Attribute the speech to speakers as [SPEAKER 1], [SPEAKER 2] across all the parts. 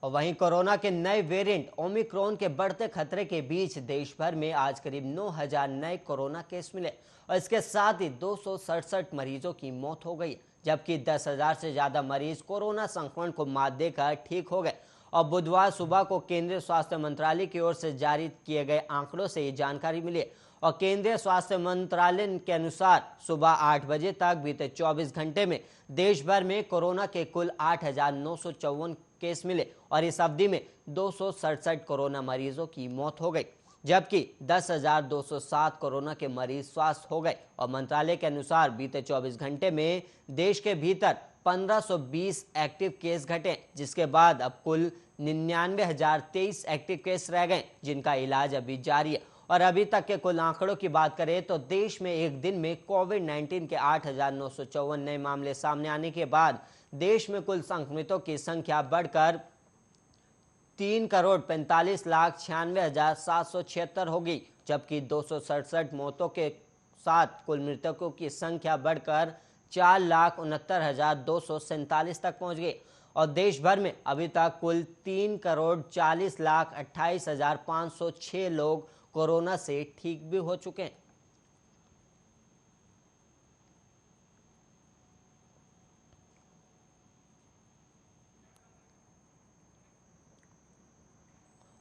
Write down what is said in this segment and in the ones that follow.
[SPEAKER 1] और वहीं कोरोना के नए वेरिएंट ओमिक्रॉन के बढ़ते खतरे के बीच देश भर में आज करीब 9,000 नए कोरोना केस मिले और इसके साथ ही 267 मरीजों की मौत हो गई, जबकि 10,000 से ज्यादा मरीज कोरोना संक्रमण को मात देकर ठीक हो गए। और बुधवार सुबह को केंद्रीय स्वास्थ्य मंत्रालय की ओर से जारी किए गए आंकड़ों से ये जानकारी मिली और केंद्रीय स्वास्थ्य मंत्रालय के अनुसार सुबह 8 बजे तक बीते 24 घंटे में देश भर में कोरोना के कुल 8,954 केस मिले और इस अवधि में 267 कोरोना मरीजों की मौत हो गई, जबकि 10,207 कोरोना के मरीज स्वस्थ हो गए। और मंत्रालय के अनुसार बीते 24 घंटे में देश के भीतर 1520 एक्टिव केस घटे, जिसके बाद अब कुल 99,023 एक्टिव केस रह गए जिनका इलाज अभी जारी है। और अभी तक के कुल आंकड़ों की बात करें तो देश में एक दिन में कोविड-19 के 8,954 नए मामले सामने आने के बाद देश में कुल संक्रमितों की संख्या बढ़कर 3,45,96,776 होगी, जबकि 267 मौतों के साथ कुल मृतकों की संख्या बढ़कर 4,69,247 तक पहुंच गई। और देश भर में अभी तक कुल 3,40,28,506 लोग कोरोना से ठीक भी हो चुके हैं।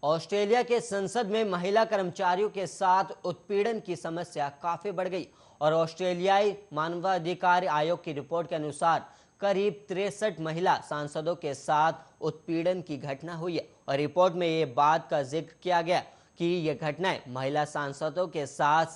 [SPEAKER 1] ऑस्ट्रेलिया के संसद में महिला कर्मचारियों के साथ उत्पीड़न की समस्या काफी बढ़ गई और ऑस्ट्रेलियाई मानवाधिकार आयोग की रिपोर्ट के अनुसार करीब 63 महिला सांसदों के साथ उत्पीड़न की घटना हुई है। और रिपोर्ट में ये बात का जिक्र किया गया कि ये घटनाएं महिला सांसदों के साथ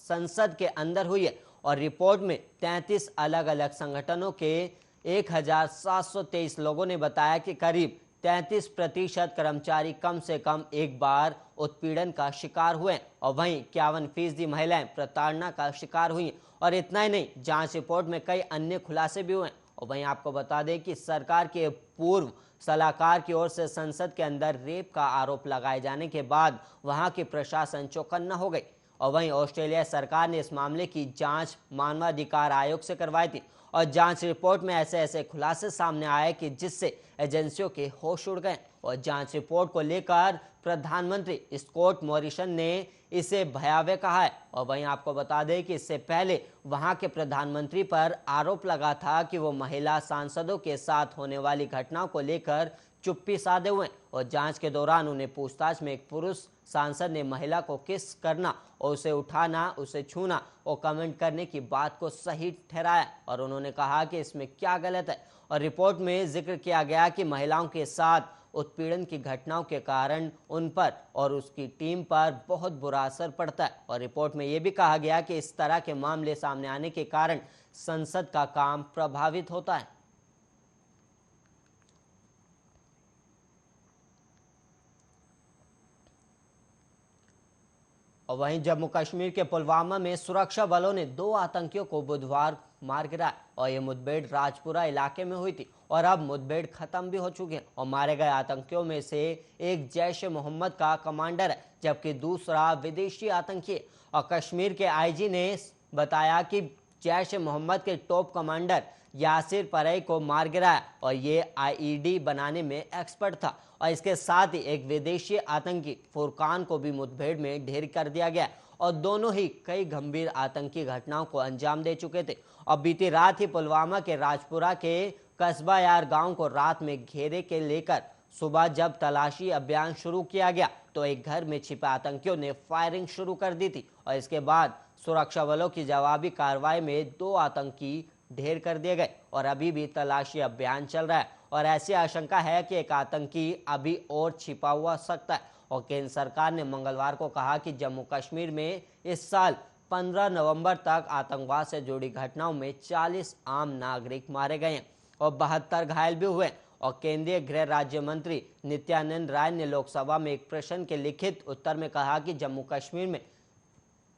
[SPEAKER 1] संसद के अंदर हुई है। और रिपोर्ट में 33 अलग अलग संगठनों के 1,723 लोगों ने बताया कि करीब 33% कर्मचारी कम से कम एक बार उत्पीड़न का शिकार हुए और वहीं 51% महिलाएं प्रताड़ना का शिकार हुई। और इतना ही नहीं, जांच रिपोर्ट में कई अन्य खुलासे भी हुए। और वहीं आपको बता दें कि सरकार के पूर्व सलाहकार की ओर से संसद के अंदर रेप का आरोप लगाए जाने के बाद वहां की प्रशासन चौकन्ना हो गई। और वहीं ऑस्ट्रेलिया सरकार ने इस मामले की जांच मानवाधिकार आयोग से करवाई थी और जांच रिपोर्ट में ऐसे ऐसे खुलासे सामने आए कि जिससे एजेंसियों के होश उड़ गए। और जांच रिपोर्ट को लेकर प्रधानमंत्री स्कॉट मॉरिसन ने इसे भयावह कहा है। और वहीं आपको बता दें कि इससे पहले वहां के प्रधानमंत्री पर आरोप लगा था कि वो महिला सांसदों के साथ होने वाली घटनाओं को लेकर चुप्पी साधे हुए और जांच के दौरान उन्हें पूछताछ में एक पुरुष सांसद ने महिला को किस करना और उसे उठाना, उसे छूना और कमेंट करने की बात को सही ठहराया और उन्होंने कहा कि इसमें क्या गलत है। और रिपोर्ट में जिक्र किया गया कि महिलाओं के साथ उत्पीड़न की घटनाओं के कारण उन पर और उसकी टीम पर बहुत बुरा असर पड़ता है। और रिपोर्ट में यह भी कहा गया कि इस तरह के मामले सामने आने के कारण संसद का काम प्रभावित होता है। और वहीं जम्मू कश्मीर के पुलवामा में सुरक्षा बलों ने 2 आतंकियों को बुधवार मार गिराया और ये मुठभेड़ राजपुरा इलाके में हुई थी और अब मुठभेड़ खत्म भी हो चुकी है। और मारे गए आतंकियों में से एक जैश ए मोहम्मद का कमांडर है, जबकि दूसरा विदेशी आतंकी है। और कश्मीर के आईजी ने बताया कि जैश ए मोहम्मद के टॉप कमांडर यासिर परई को मार गिराया और ये आईईडी बनाने में एक्सपर्ट था। और इसके साथ ही एक विदेशी आतंकी फुरकान को भी मुठभेड़ में ढेर कर दिया गया और दोनों ही कई गंभीर आतंकी घटनाओं को अंजाम दे चुके थे। और बीती रात ही पुलवामा के राजपुरा के कस्बा यार गांव को रात में घेरे के लेकर सुबह जब तलाशी अभियान शुरू किया गया तो एक घर में छिपे आतंकियों ने फायरिंग शुरू कर दी थी और इसके बाद सुरक्षा बलों की जवाबी कार्रवाई में 2 आतंकी ढेर कर दिए गए और अभी भी तलाशी अभियान चल रहा है और ऐसी आशंका है कि एक आतंकी अभी और छिपा हुआ सकता है। और केंद्र सरकार ने मंगलवार को कहा कि जम्मू कश्मीर में इस साल 15 नवंबर तक आतंकवाद से जुड़ी घटनाओं में 40 आम नागरिक मारे गए हैं और 72 घायल भी हुए। और केंद्रीय गृह राज्य मंत्री नित्यानंद राय ने लोकसभा में एक प्रश्न के लिखित उत्तर में कहा कि जम्मू कश्मीर में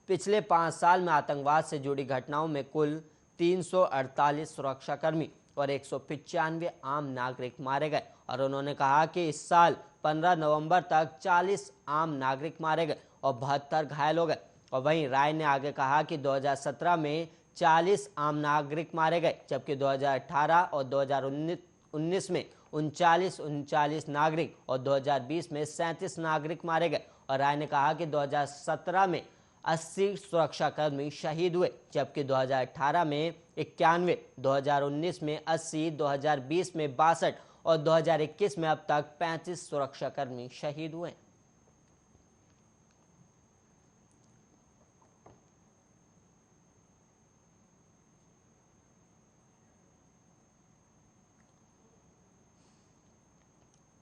[SPEAKER 1] पिछले 5 साल में आतंकवाद से जुड़ी घटनाओं में कुल 348 सुरक्षाकर्मी और 195 आम नागरिक मारे गए। और उन्होंने कहा कि इस साल 15 नवंबर तक 40 आम नागरिक मारे गए और 72 घायल हो गए। और वहीं राय ने आगे कहा कि 2017 में 40 आम नागरिक मारे गए, जबकि 2018 और 2019 में 39 नागरिक और 2020 में 37 नागरिक मारे गए। और राय ने कहा कि 2017 में 80 सुरक्षाकर्मी शहीद हुए, जबकि 2018 में 91, 2019 में 80, 2020 में 62 और 2021 में अब तक 35 सुरक्षाकर्मी शहीद हुए।